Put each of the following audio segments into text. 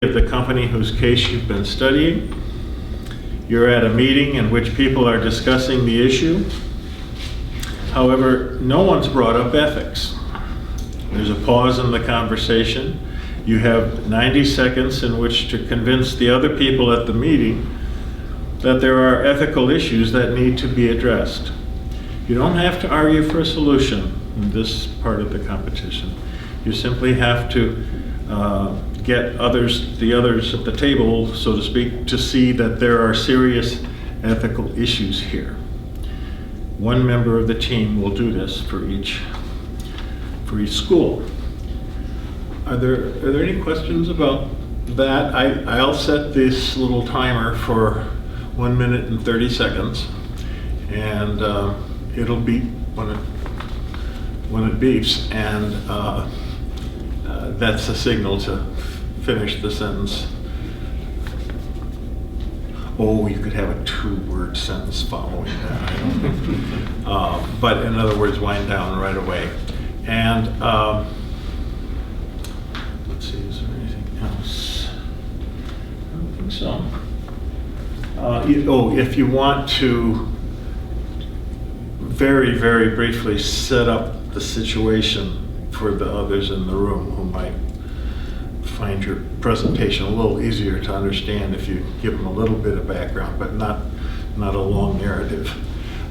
of the company whose case you've been studying. You're at a meeting in which people are discussing the issue. However, no one's brought up ethics. There's a pause in the conversation. You have 90 seconds in which to convince the other people at the meeting that there are ethical issues that need to be addressed. You don't have to argue for a solution in this part of the competition. You simply have to get the others at the table, so to speak, to see that there are serious ethical issues here. One member of the team will do this for each school. Are there any questions about that? I'll set this little timer for 1 minute and 30 seconds, and it'll beep when it beeps, and that's a signal to finish the sentence. Oh, you could have a 2-word sentence following that. I don't know. But in other words, wind down right away. And let's see, is there anything else? I don't think so. If you want to very, very briefly set up the situation for the others in the room who might find your presentation a little easier to understand if you give them a little bit of background, but not a long narrative.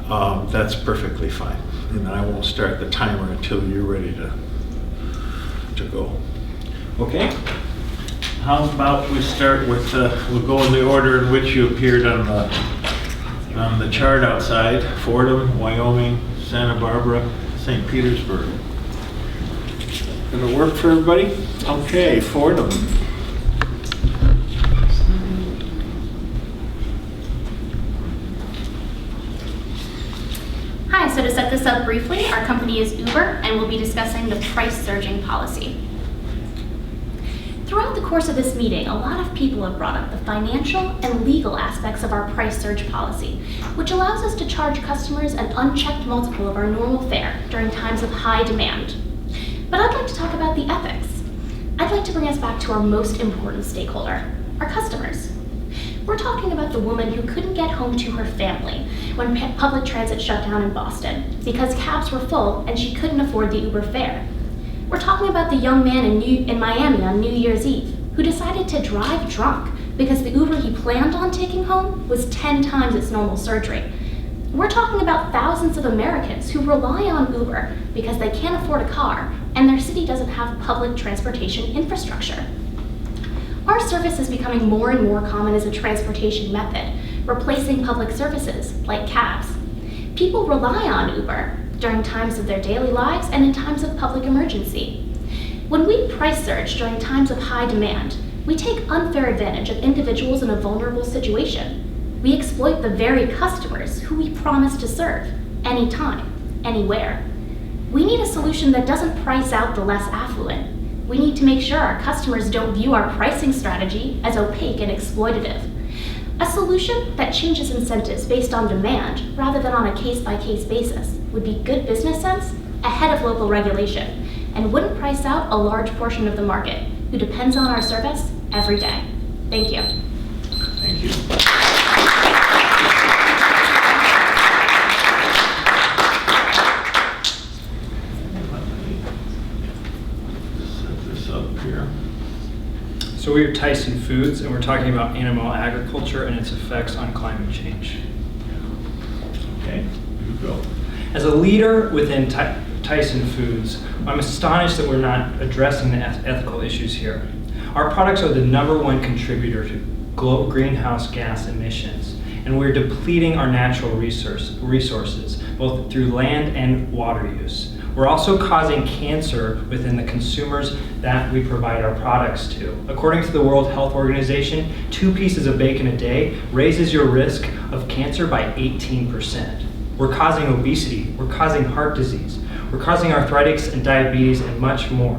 That's perfectly fine. And I won't start the timer until you're ready to go. Okay? How about we start with, we'll go in the order in which you appeared on the chart outside: Fordham, Wyoming, Santa Barbara, St. Petersburg. Gonna work for everybody? Okay, Fordham. Hi, so to set this up briefly, our company is Uber, and we'll be discussing the price surging policy. Throughout the course of this meeting, a lot of people have brought up the financial and legal aspects of our price surge policy, which allows us to charge customers an unchecked multiple of our normal fare during times of high demand. But I'd like to talk about the ethics. I'd like to bring us back to our most important stakeholder, our customers. We're talking about the woman who couldn't get home to her family when public transit shut down in Boston because cabs were full and she couldn't afford the Uber fare. We're talking about the young man in Miami on New Year's Eve who decided to drive drunk because the Uber he planned on taking home was 10 times its normal surge rate. We're talking about thousands of Americans who rely on Uber because they can't afford a car and their city doesn't have public transportation infrastructure. Our service is becoming more and more common as a transportation method, replacing public services like cabs. People rely on Uber during times of their daily lives and in times of public emergency. When we price surge during times of high demand, we take unfair advantage of individuals in a vulnerable situation. We exploit the very customers who we promise to serve, anytime, anywhere. We need a solution that doesn't price out the less affluent. We need to make sure our customers don't view our pricing strategy as opaque and exploitative. A solution that changes incentives based on demand rather than on a case-by-case basis would be good business sense ahead of local regulation and wouldn't price out a large portion of the market who depends on our service every day. Thank you. Thank you. So we're Tyson Foods, and we're talking about animal agriculture and its effects on climate change. Okay, you go. As a leader within Tyson Foods, I'm astonished that we're not addressing the ethical issues here. Our products are the #1 contributor to global greenhouse gas emissions, and we're depleting our natural resources, both through land and water use. We're also causing cancer within the consumers that we provide our products to. According to the World Health Organization, 2 pieces of bacon a day raises your risk of cancer by 18%. We're causing obesity, we're causing heart disease, we're causing arthritis and diabetes and much more.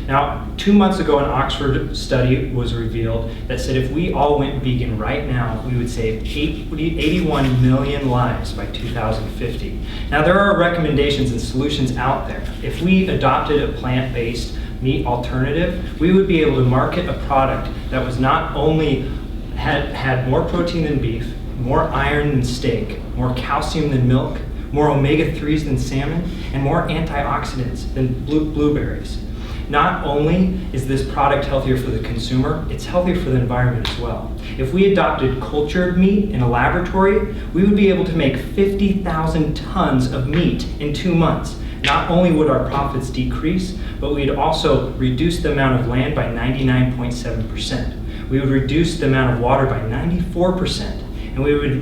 Now, 2 months ago, an Oxford study was revealed that said if we all went vegan right now, we would save 81 million lives by 2050. Now, there are recommendations and solutions out there. If we adopted a plant-based meat alternative, we would be able to market a product that was not only had more protein than beef, more iron than steak, more calcium than milk, more omega-3s than salmon, and more antioxidants than blueberries. Not only is this product healthier for the consumer, it's healthier for the environment as well. If we adopted cultured meat in a laboratory, we would be able to make 50,000 tons of meat in 2 months. Not only would our profits decrease, but we'd also reduce the amount of land by 99.7%. We would reduce the amount of water by 94%, and we would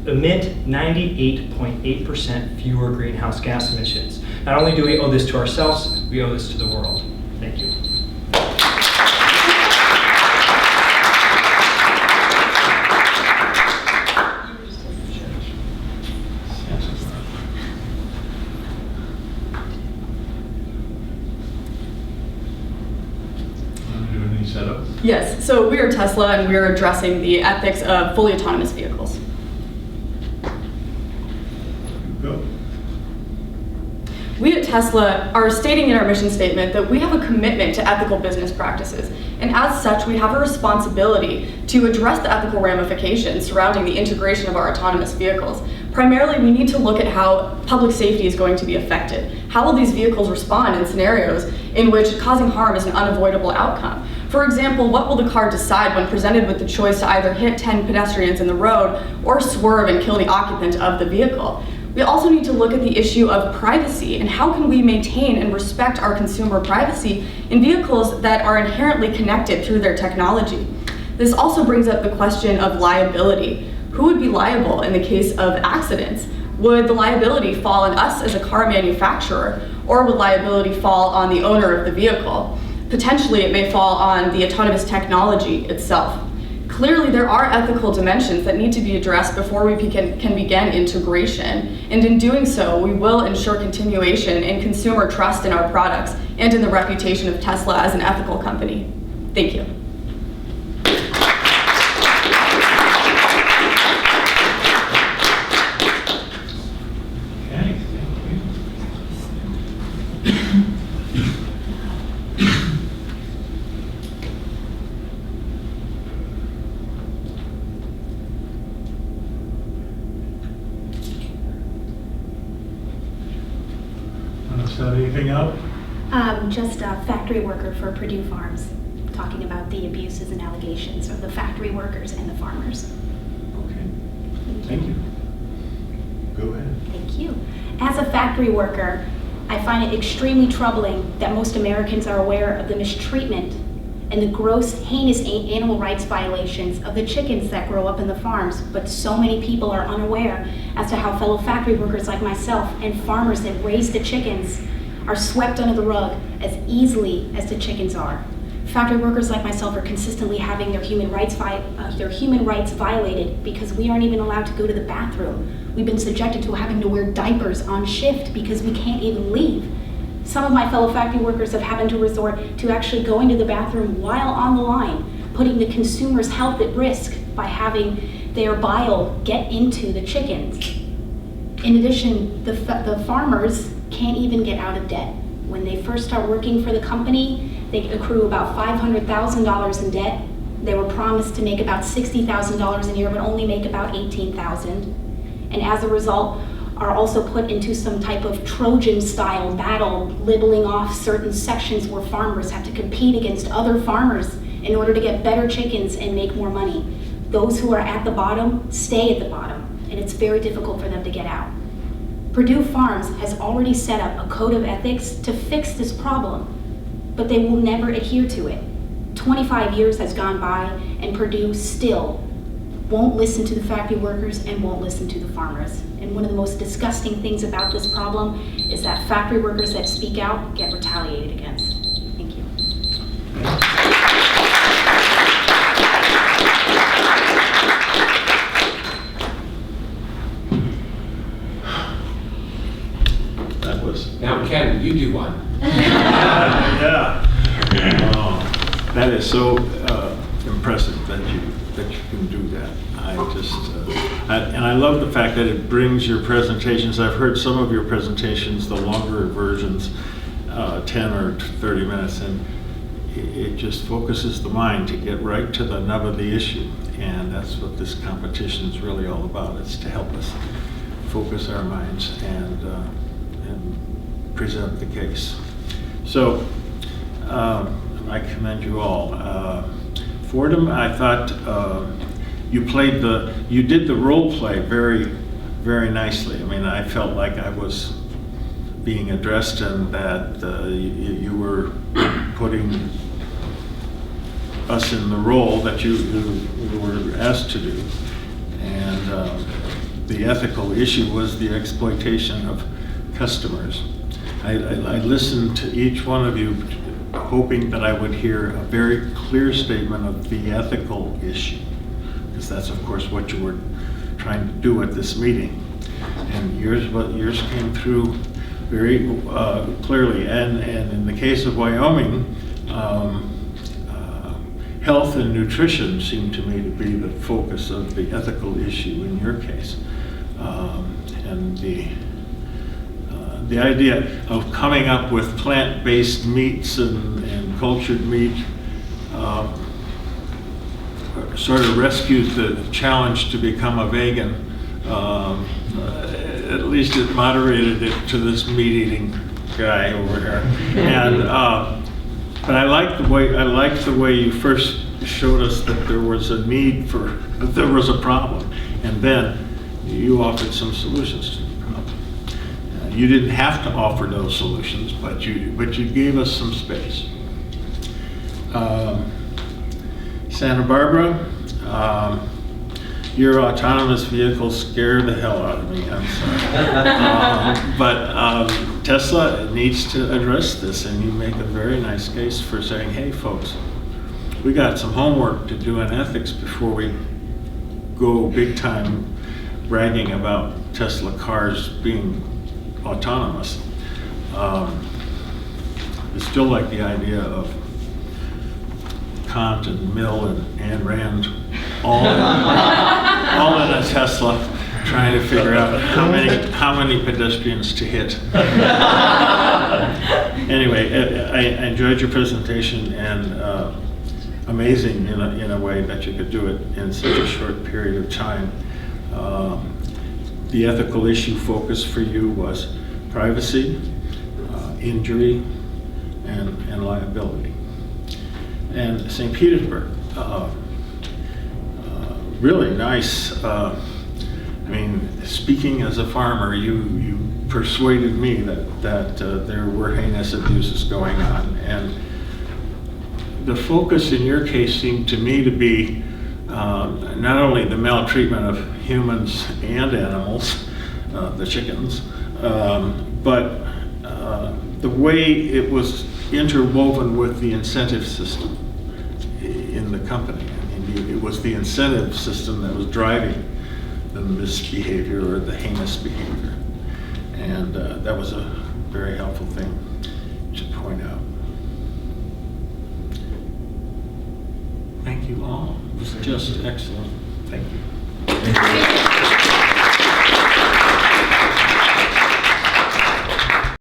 emit 98.8% fewer greenhouse gas emissions. Not only do we owe this to ourselves, we owe this to the world. Thank you. Setup? Yes, so we are Tesla and we are addressing the ethics of fully autonomous vehicles. Go. We at Tesla are stating in our mission statement that we have a commitment to ethical business practices, and as such, we have a responsibility to address the ethical ramifications surrounding the integration of our autonomous vehicles. Primarily, we need to look at how public safety is going to be affected. How will these vehicles respond in scenarios in which causing harm is an unavoidable outcome? For example, what will the car decide when presented with the choice to either hit 10 pedestrians in the road or swerve and kill the occupant of the vehicle? We also need to look at the issue of privacy and how can we maintain and respect our consumer privacy in vehicles that are inherently connected through their technology. This also brings up the question of liability. Who would be liable in the case of accidents? Would the liability fall on us as a car manufacturer, or would liability fall on the owner of the vehicle? Potentially, it may fall on the autonomous technology itself. Clearly, there are ethical dimensions that need to be addressed before we can begin integration. And in doing so, we will ensure continuation in consumer trust in our products and in the reputation of Tesla as an ethical company. Thank you. Anything else? Just a factory worker for Purdue Farms, talking about the abuses and allegations of the factory workers and the farmers. Okay. Thank you. Go ahead. Thank you. As a factory worker, I find it extremely troubling that most Americans are aware of the mistreatment and the gross, heinous animal rights violations of the chickens that grow up in the farms, but so many people are unaware as to how fellow factory workers like myself and farmers that raise the chickens are swept under the rug as easily as the chickens are. Factory workers like myself are consistently having their human rights violated because we aren't even allowed to go to the bathroom. We've been subjected to having to wear diapers on shift because we can't even leave. Some of my fellow factory workers have had to resort to actually going to the bathroom while on the line, putting the consumer's health at risk by having their bile get into the chickens. In addition, the farmers can't even get out of debt. When they first start working for the company, they accrue about $500,000 in debt. They were promised to make about $60,000 a year, but only make about $18,000. And as a result, are also put into some type of Trojan-style battle, littling off certain sections where farmers have to compete against other farmers in order to get better chickens and make more money. Those who are at the bottom stay at the bottom, and it's very difficult for them to get out. Purdue Farms has already set up a code of ethics to fix this problem, but they will never adhere to it. 25 years has gone by, and Purdue still won't listen to the factory workers and won't listen to the farmers. And one of the most disgusting things about this problem is that factory workers that speak out get retaliated against. Thank you. That was... Now, Ken, you do one. Yeah. Oh, that is so impressive that you can do that. And I love the fact that it brings your presentations. I've heard some of your presentations, the longer versions, 10 or 30 minutes, and it just focuses the mind to get right to the nub of the issue. And that's what this competition is really all about. It's to help us focus our minds and present the case. So I commend you all. Fordham, I thought you did the role play very, very nicely. I mean, I felt like I was being addressed and that you were putting us in the role that you were asked to do. And the ethical issue was the exploitation of customers. I listened to each one of you hoping that I would hear a very clear statement of the ethical issue, because that's of course what you were trying to do at this meeting. And yours came through very clearly. And in the case of Wyoming, health and nutrition seemed to me to be the focus of the ethical issue in your case. And the idea of coming up with plant-based meats and cultured meat sort of rescued the challenge to become a vegan. At least it moderated it to this meat-eating guy over here. And but I liked the way you first showed us that there was a need that there was a problem, and then you offered some solutions to the problem. You didn't have to offer those solutions, but you gave us some space. Santa Barbara, your autonomous vehicle scared the hell out of me, I'm sorry. But Tesla needs to address this, and you make a very nice case for saying, hey folks, we got some homework to do in ethics before we go big time bragging about Tesla cars being autonomous. I still like the idea of Kant and Mill and Ayn Rand all in a Tesla, trying to figure out how many pedestrians to hit. Anyway, I enjoyed your presentation, and amazing in a way that you could do it in such a short period of time. The ethical issue focus for you was privacy, injury, and liability. And St. Petersburg, really nice. I mean, speaking as a farmer, you persuaded me that there were heinous abuses going on, and the focus in your case seemed to me to be not only the maltreatment of humans and animals, the chickens, but the way it was interwoven with the incentive system in the company. I mean, it was the incentive system that was driving the misbehavior or the heinous behavior. And that was a very helpful thing to point out. Thank you all. It was just excellent. Thank you.